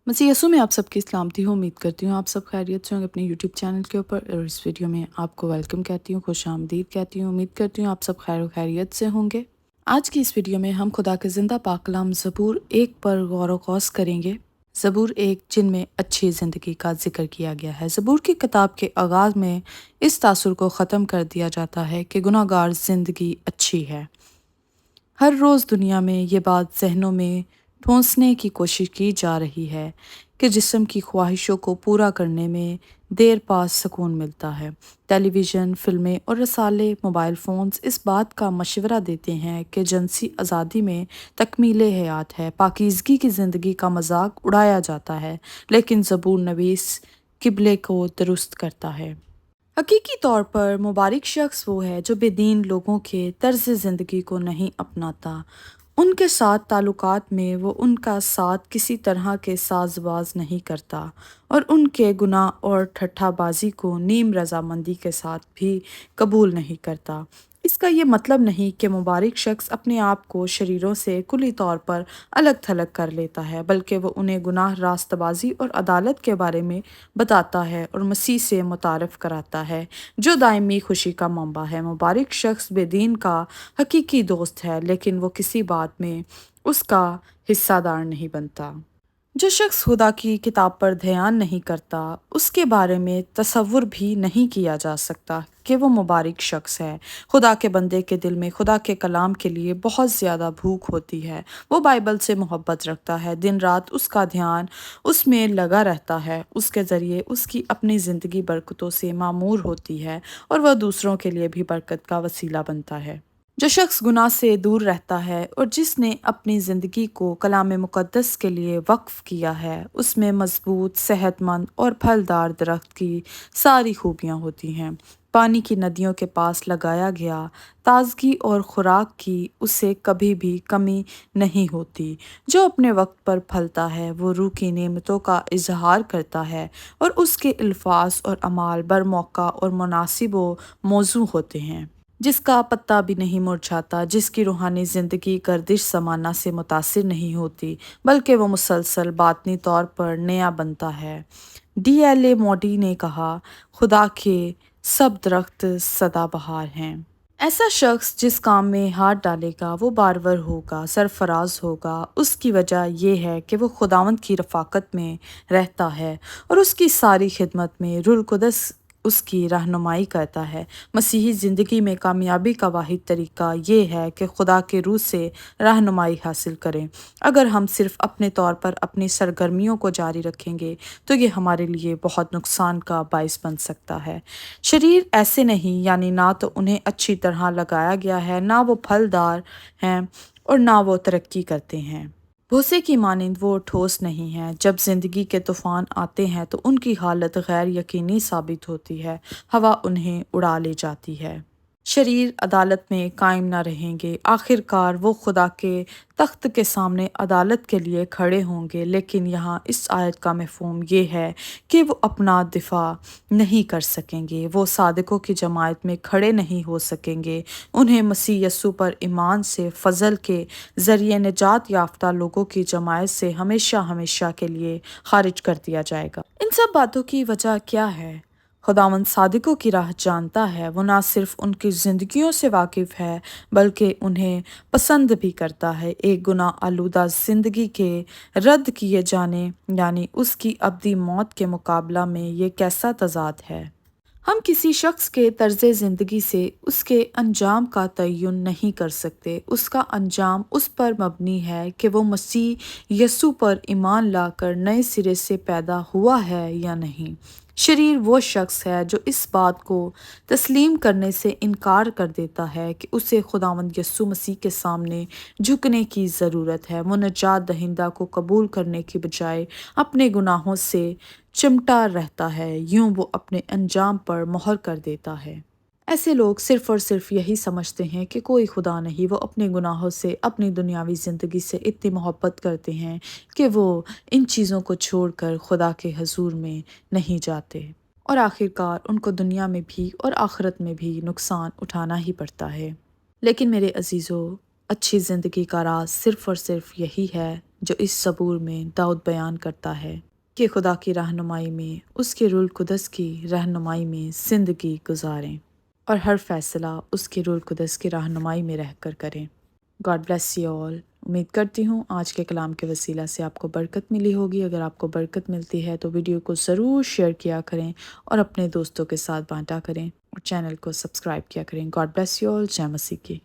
मसीह यस्सु में आप सबकी सलामती हो। उम्मीद करती हूँ आप सब खैरियत से होंगे अपने यूट्यूब चैनल के ऊपर। और इस वीडियो में आपको वेलकम कहती हूँ, खुश आमदीद कहती हूँ। उम्मीद करती हूँ आप सब खैर व खैरियत से होंगे। आज की इस वीडियो में हम खुदा के जिंदा पाक कलाम ज़बूर 1 पर गौर व गौस करेंगे। ज़बूर 1 जिनमें अच्छी ज़िंदगी का जिक्र किया गया है। ज़बूर की किताब के आगाज़ में इस तासुर को ख़त्म कर दिया जाता है कि गुनाहगार ज़िंदगी अच्छी है। हर रोज़ दुनिया में ये बात ज़हनों में ठूंसने की कोशिश की जा रही है कि जिस्म की ख्वाहिशों को पूरा करने में देर पास सुकून मिलता है। टेलीविज़न, फ़िल्में और रसाले, मोबाइल फ़ोन्स इस बात का मशवरा देते हैं कि जिनसी आज़ादी में तकमीले हयात है, पाकीज़गी की ज़िंदगी का मजाक उड़ाया जाता है। लेकिन ज़बूर नवीस किबले को दुरुस्त करता है। हकीकी तौर पर मुबारक शख्स वो है जो बेदीन लोगों के तर्ज ज़िंदगी को नहीं अपनाता। उनके साथ ताल्लुकात में वो उनका साथ किसी तरह के साज़बाज़ नहीं करता और उनके गुनाह और ठट्ठाबाजी को नीम रज़ामंदी के साथ भी कबूल नहीं करता। इसका ये मतलब नहीं कि मुबारक शख्स अपने आप को शरीरों से कुली तौर पर अलग थलग कर लेता है, बल्कि वो उन्हें गुनाह, रास्तबाजी और अदालत के बारे में बताता है और मसीह से मुतारफ़ कराता है, जो दायमी खुशी का मंबा है। मुबारक शख्स बेदीन का हकीकी दोस्त है, लेकिन वो किसी बात में उसका हिस्सादार नहीं बनता। जो शख्स खुदा की किताब पर ध्यान नहीं करता, उसके बारे में तसव्वुर भी नहीं किया जा सकता कि वो मुबारक शख्स है। खुदा के बंदे के दिल में खुदा के कलाम के लिए बहुत ज़्यादा भूख होती है। वो बाइबल से मोहब्बत रखता है, दिन रात उसका ध्यान उसमें लगा रहता है। उसके ज़रिए उसकी अपनी ज़िंदगी बरकतों से मामूर होती है और वह दूसरों के लिए भी बरकत का वसीला बनता है। जो शख्स गुनाह से दूर रहता है और जिसने अपनी ज़िंदगी को कलाम मुक़द्दस के लिए वक्फ़ किया है, उसमें मज़बूत, सेहतमंद और फलदार दरख्त की सारी खूबियाँ होती हैं। पानी की नदियों के पास लगाया गया, ताज़गी और खुराक की उसे कभी भी कमी नहीं होती। जो अपने वक्त पर फलता है, वो रूह की नेमतों का इजहार करता है और उसके अल्फाज और अमाल बरमौका और मुनासिब व मौजू होते हैं। जिसका पत्ता भी नहीं मुरझाता, जिसकी रूहानी ज़िंदगी गर्दिश ज़माना से मुतासिर नहीं होती, बल्कि वो मुसलसल बातनी तौर पर नया बनता है। डी.एल.ए. मोडी ने कहा, खुदा के सब दरख्त सदाबहार हैं। ऐसा शख्स जिस काम में हाथ डालेगा वो बारवर होगा, सरफराज होगा। उसकी वजह यह है कि वो खुदावंद की रफ़ाकत में रहता है और उसकी सारी खिदमत में रूहुल कुद्स उसकी रहनुमाई करता है। मसीही ज़िंदगी में कामयाबी का वाहिद तरीका ये है कि खुदा के रूह से रहनुमाई हासिल करें। अगर हम सिर्फ़ अपने तौर पर अपनी सरगर्मियों को जारी रखेंगे तो ये हमारे लिए बहुत नुकसान का बायस बन सकता है। शरीर ऐसे नहीं, यानी ना तो उन्हें अच्छी तरह लगाया गया है, ना वो फलदार हैं और ना वो तरक्की करते हैं। भूसे की मानिंद वो ठोस नहीं है। जब ज़िंदगी के तूफ़ान आते हैं तो उनकी हालत गैर यकीनी साबित होती है। हवा उन्हें उड़ा ले जाती है। शरीर अदालत में कायम न रहेंगे। आखिरकार वो खुदा के तख्त के सामने अदालत के लिए खड़े होंगे। लेकिन यहाँ इस आयत का मफ़हूम ये है कि वो अपना दिफा नहीं कर सकेंगे। वो सादिकों की जमात में खड़े नहीं हो सकेंगे। उन्हें मसीह यस्सु पर ईमान से फ़ज़ल के ज़रिए निजात याफ्ता लोगों की जमात से हमेशा हमेशा के लिए खारिज कर दिया जाएगा। इन सब बातों की वजह क्या है? खुदावंद सादिकों की राह जानता है। वो ना सिर्फ उनकी ज़िंदगियों से वाकिफ़ है, बल्कि उन्हें पसंद भी करता है। एक गुनाह आलूदा ज़िंदगी के रद्द किए जाने, यानी उसकी अब्दी मौत के मुकाबला में ये कैसा तज़ाद है। हम किसी शख्स के तर्ज़ ज़िंदगी से उसके अंजाम का तयन नहीं कर सकते। उसका अंजाम उस पर मबनी है कि वो मसीह यस्सु पर ईमान लाकर नए सिरे से पैदा हुआ है या नहीं। शरीर वो शख्स है जो इस बात को तस्लीम करने से इनकार कर देता है कि उसे खुदावंद यस्सु मसीह के सामने झुकने की ज़रूरत है। वो निजात दहिंदा को कबूल करने की बजाय अपने गुनाहों से चिमटा रहता है। यूं वो अपने अंजाम पर मोहर कर देता है। ऐसे लोग सिर्फ और सिर्फ यही समझते हैं कि कोई खुदा नहीं। वो अपने गुनाहों से, अपनी दुनियावी ज़िंदगी से इतनी मोहब्बत करते हैं कि वो इन चीज़ों को छोड़कर खुदा के हजूर में नहीं जाते और आखिरकार उनको दुनिया में भी और आखिरत में भी नुकसान उठाना ही पड़ता है। लेकिन मेरे अजीज़ों, अच्छी ज़िंदगी का राज सिर्फ और सिर्फ यही है, جو اس صبور میں داؤد بیان کرتا ہے کہ خدا کی رہنمائی میں، اس کے رول قدس کی رہنمائی میں زندگی گزاریں اور ہر فیصلہ اس کے رول قدس کی رہنمائی میں رہ کر کریں۔ گاڈ بلیس یو آل۔ امید کرتی ہوں آج کے کلام کے وسیلہ سے آپ کو برکت ملی ہوگی۔ اگر آپ کو برکت ملتی ہے تو ویڈیو کو ضرور شیئر کیا کریں اور اپنے دوستوں کے ساتھ بانٹا کریں اور چینل کو سبسکرائب کیا کریں۔ God bless you all. جے مسیح کی۔